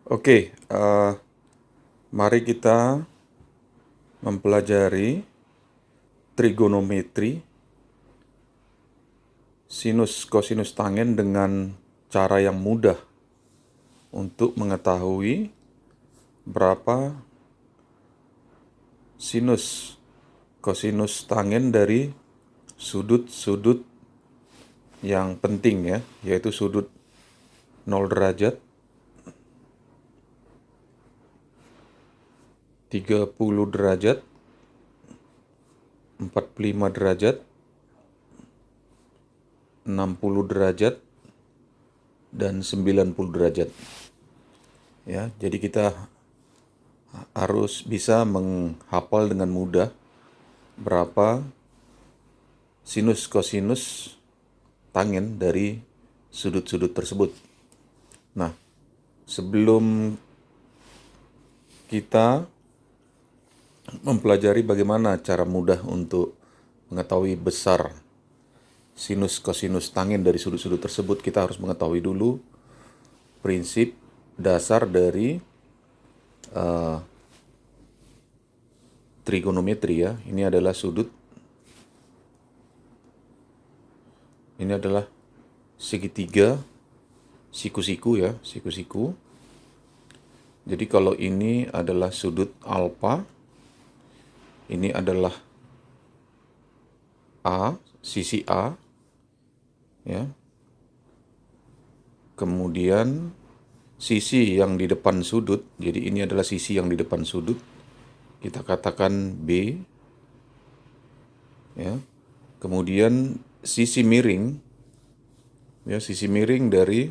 Oke, mari kita mempelajari trigonometri, sinus kosinus tangen dengan cara yang mudah untuk mengetahui berapa sinus kosinus tangen dari sudut-sudut yang penting ya, yaitu sudut 0 derajat, 30 derajat, 45 derajat, 60 derajat, dan 90 derajat. Ya, jadi kita harus bisa menghafal dengan mudah berapa sinus kosinus tangen dari sudut-sudut tersebut. Nah, sebelum kita mempelajari bagaimana cara mudah untuk mengetahui besar sinus kosinus tangen dari sudut-sudut tersebut, kita harus mengetahui dulu prinsip dasar dari trigonometri ya. Ini adalah segitiga siku-siku ya, siku-siku. Jadi kalau ini adalah sudut alfa, ini adalah A, sisi A, ya. Kemudian sisi yang di depan sudut, jadi ini adalah sisi yang di depan sudut, kita katakan B, ya. Kemudian sisi miring, ya, sisi miring dari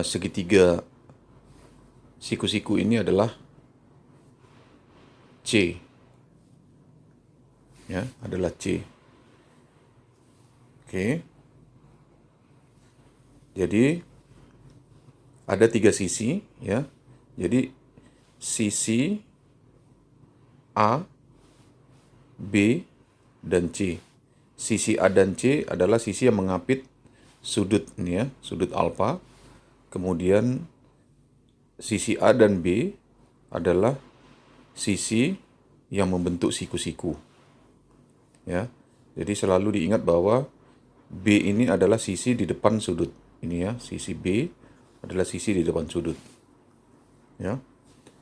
segitiga siku-siku ini adalah C, ya, adalah C. Oke. Jadi ada 3 sisi, ya. Jadi sisi A, B, dan C. Sisi A dan C adalah sisi yang mengapit sudut ini ya, sudut alfa. Kemudian sisi A dan B adalah sisi yang membentuk siku-siku. Ya. Jadi selalu diingat bahwa B ini adalah sisi di depan sudut. Ini ya, sisi B adalah sisi di depan sudut. Ya.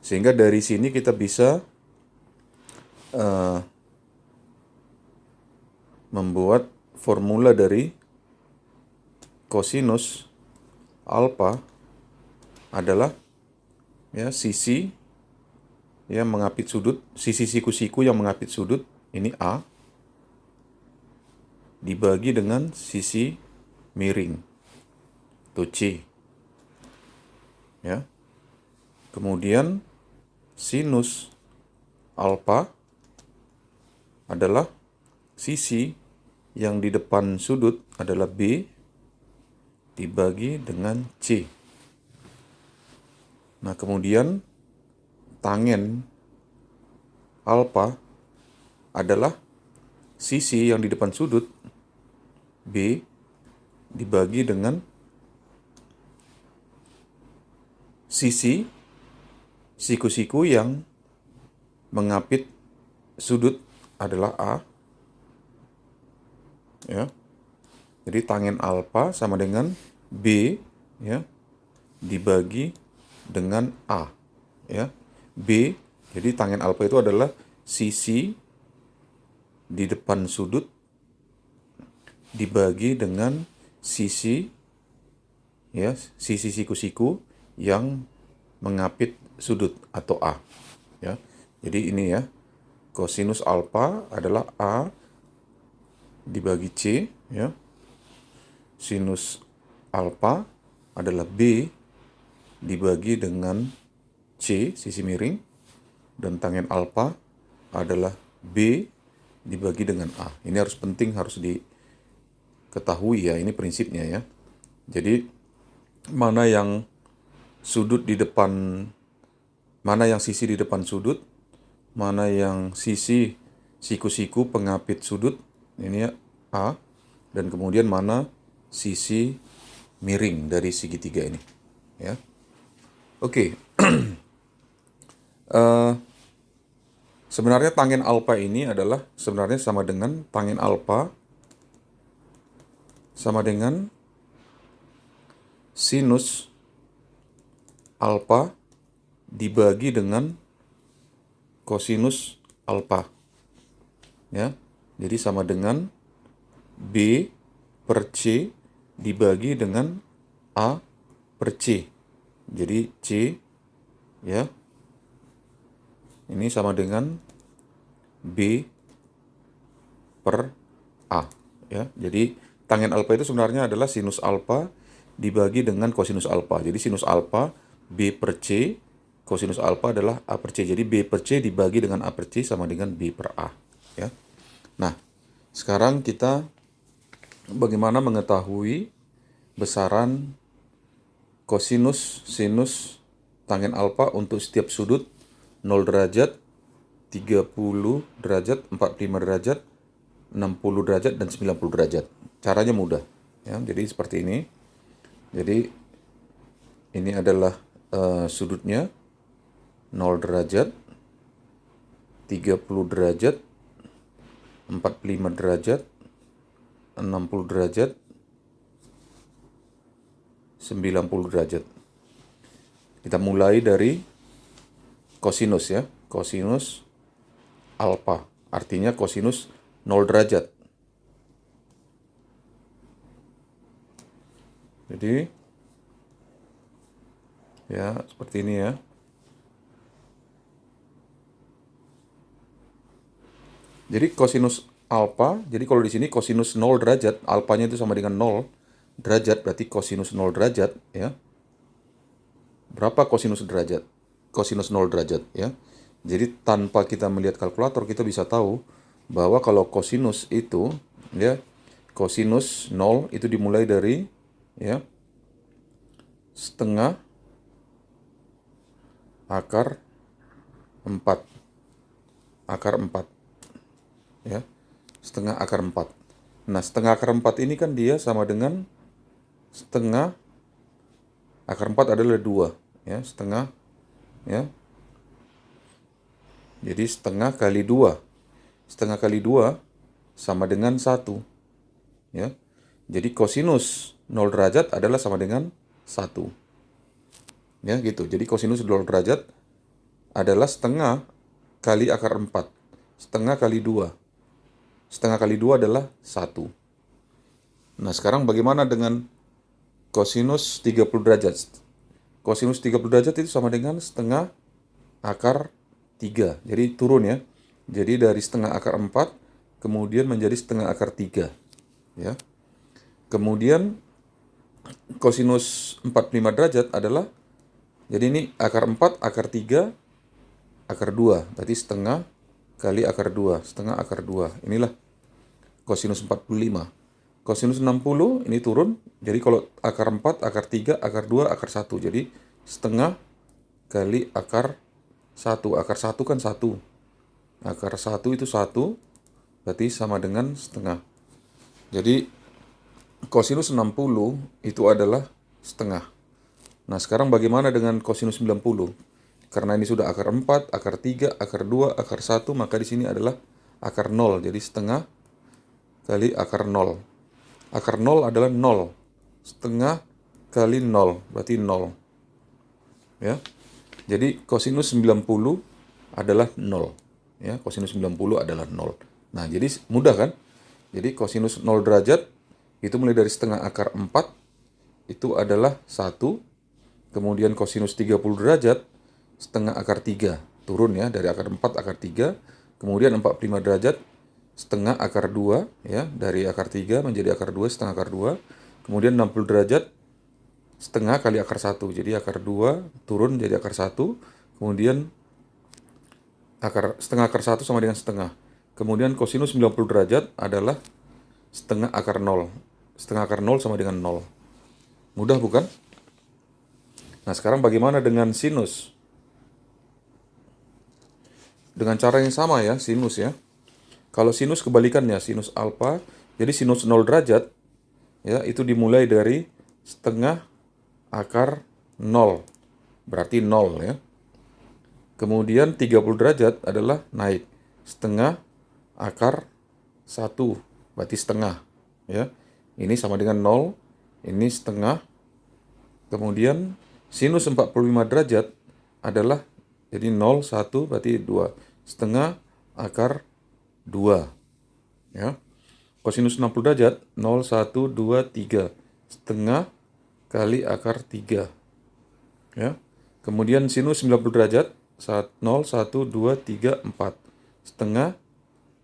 Sehingga dari sini kita bisa membuat formula dari kosinus alfa adalah ya sisi yang mengapit sudut, sisi siku-siku yang mengapit sudut, ini A, dibagi dengan sisi miring, atau C. Ya. Kemudian sinus alfa adalah sisi yang di depan sudut adalah B dibagi dengan C. Nah, kemudian tangen alfa adalah sisi yang di depan sudut B dibagi dengan sisi siku-siku yang mengapit sudut adalah A. Ya. Jadi tangen alfa sama dengan B ya dibagi dengan A ya. B, jadi tangen alfa itu adalah sisi di depan sudut dibagi dengan sisi ya, sisi siku-siku yang mengapit sudut atau A ya. Jadi ini ya, kosinus alfa adalah A dibagi C ya. Sinus alfa adalah B dibagi dengan C, sisi miring, dan tangen alfa adalah B dibagi dengan A. Ini harus penting, harus diketahui ya, ini prinsipnya ya. Jadi mana yang sisi di depan sudut, mana yang sisi siku-siku pengapit sudut, ini ya A, dan kemudian mana sisi miring dari segitiga ini ya. Oke, eh, sebenarnya tangen alfa ini adalah sebenarnya sama dengan tangen alfa sama dengan sinus alfa dibagi dengan kosinus alfa. Ya, jadi sama dengan B per C dibagi dengan A per C. Jadi C, ya, ini sama dengan B per A. Ya, jadi tangen alfa itu sebenarnya adalah sinus alfa dibagi dengan kosinus alfa. Jadi sinus alfa B per C, kosinus alfa adalah A per C. Jadi B per C dibagi dengan A per C sama dengan B per A. Ya. Nah, sekarang kita bagaimana mengetahui besaran kosinus sinus tangen alfa untuk setiap sudut 0 derajat, 30 derajat, 45 derajat, 60 derajat, dan 90 derajat. Caranya mudah. Ya, jadi seperti ini. Jadi ini adalah sudutnya 0 derajat, 30 derajat, 45 derajat, 60 derajat, 90 derajat. Kita mulai dari kosinus ya. Kosinus alfa. Artinya kosinus 0 derajat. Jadi ya seperti ini ya. Jadi kosinus alfa, jadi kalau di sini kosinus 0 derajat, alfanya itu sama dengan 0 derajat, berarti kosinus 0 derajat ya. Berapa kosinus derajat? Kosinus 0 derajat ya. Jadi tanpa kita melihat kalkulator kita bisa tahu bahwa kalau kosinus itu ya, kosinus 0 itu dimulai dari ya setengah akar 4. Akar 4 ya. Setengah akar 4. Nah, setengah akar 4 ini kan dia sama dengan setengah akar 4 adalah 2 ya, setengah ya. Jadi setengah kali 2. Setengah kali 2 sama dengan 1 ya. Jadi kosinus 0 derajat adalah sama dengan 1. Ya, gitu. Jadi kosinus 0 derajat adalah setengah kali akar 4. Setengah kali 2. Setengah kali 2 adalah 1. Nah, sekarang bagaimana dengan kosinus 30 derajat? Kosinus 30 derajat itu sama dengan setengah akar 3. Jadi turun ya. Jadi dari setengah akar 4 kemudian menjadi setengah akar 3. Ya. Kemudian kosinus 45 derajat adalah, jadi ini akar 4, akar 3, akar 2. Berarti setengah kali akar 2. Setengah akar 2. Inilah kosinus 45. Kosinus 60 ini turun. Jadi kalau akar 4, akar 3, akar 2, akar 1. Jadi setengah kali akar 1. Akar 1 kan 1. Akar 1 itu 1. Berarti sama dengan setengah. Jadi kosinus 60 itu adalah setengah. Nah, sekarang bagaimana dengan kosinus 90? Karena ini sudah akar 4, akar 3, akar 2, akar 1, maka di sini adalah akar 0. Jadi setengah kali akar 0. Akar 0 adalah 0. Setengah kali 0, berarti 0. Ya. Jadi kosinus 90 adalah 0. Ya, kosinus 90 adalah 0. Nah, jadi mudah kan? Jadi kosinus 0 derajat itu mulai dari setengah akar 4 itu adalah 1. Kemudian kosinus 30 derajat setengah akar 3. Turun ya dari akar 4 akar 3. Kemudian 45 derajat setengah akar 2 ya, dari akar 3 menjadi akar 2 setengah akar 2. Kemudian 60 derajat setengah kali akar 1. Jadi akar 2 turun jadi akar 1. Kemudian setengah akar 1 sama dengan setengah. Kemudian kosinus 90 derajat adalah setengah akar 0. Setengah akar 0 sama dengan 0. Mudah bukan? Nah, sekarang bagaimana dengan sinus? Dengan cara yang sama ya, sinus ya. Kalau sinus kebalikannya, sinus alfa, jadi sinus 0 derajat ya, itu dimulai dari setengah akar 0. berarti 0 ya. Kemudian 30 derajat adalah naik. Setengah akar 1, berarti setengah ya. Ini sama dengan 0, ini setengah. Kemudian sinus 45 derajat adalah jadi 0, 1 berarti 2. Setengah akar 2 ya. Kosinus 60 derajat 0, 1, 2, 3. Setengah kali akar 3 ya. Kemudian sinus 90 derajat 0, 1, 2, 3, 4. Setengah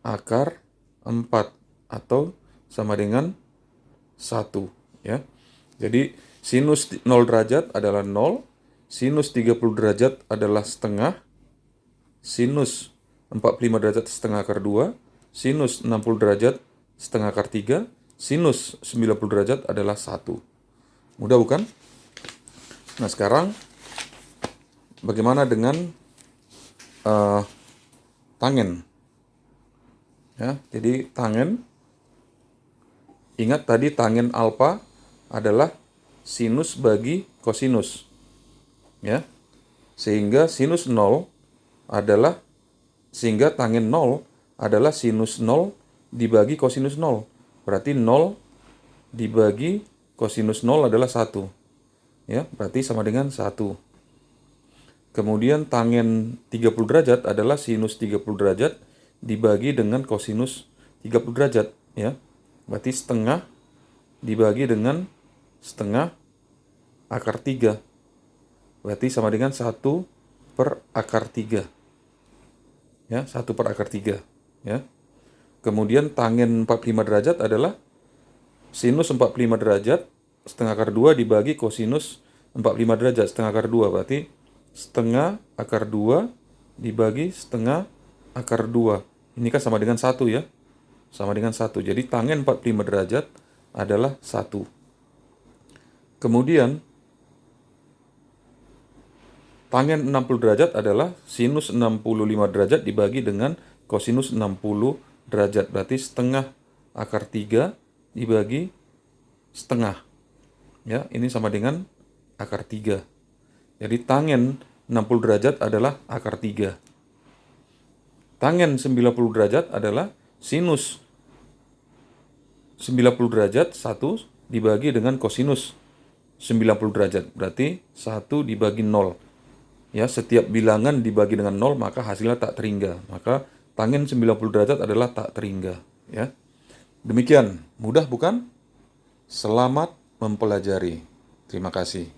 akar 4 atau sama dengan 1 ya. Jadi sinus 0 derajat adalah 0, sinus 30 derajat adalah setengah, sinus 45 derajat setengah akar 2, sinus 60 derajat setengah akar 3, sinus 90 derajat adalah 1. Mudah bukan? Nah sekarang bagaimana dengan tangen? Ya, jadi tangen, ingat tadi tangen alfa adalah sinus bagi kosinus. Ya. Sehingga sinus 0 adalah sehingga tangen 0 adalah sinus 0 dibagi kosinus 0. Berarti 0 dibagi kosinus 0 adalah 1. Ya, berarti sama dengan 1. Kemudian tangen 30 derajat adalah sinus 30 derajat dibagi dengan kosinus 30 derajat, ya. Berarti setengah dibagi dengan setengah akar 3. Berarti sama dengan 1 per akar 3. Ya, 1 per akar 3, ya. Kemudian tangen 45 derajat adalah sinus 45 derajat setengah akar 2 dibagi kosinus 45 derajat setengah akar 2. Berarti setengah akar 2 dibagi setengah akar 2. Ini kan sama dengan 1 ya. Sama dengan 1. Jadi tangen 45 derajat adalah 1. Kemudian tangen 60 derajat adalah sinus 65 derajat dibagi dengan kosinus 60 derajat. Berarti setengah akar 3 dibagi setengah. Ya, ini sama dengan akar 3. Jadi tangen 60 derajat adalah akar 3. Tangen 90 derajat adalah sinus 90 derajat 1 dibagi dengan kosinus 90 derajat. Berarti 1 dibagi 0. Ya, setiap bilangan dibagi dengan 0 maka hasilnya tak terhingga. Maka tangen 90 derajat adalah tak terhingga, ya. Demikian, mudah bukan? Selamat mempelajari. Terima kasih.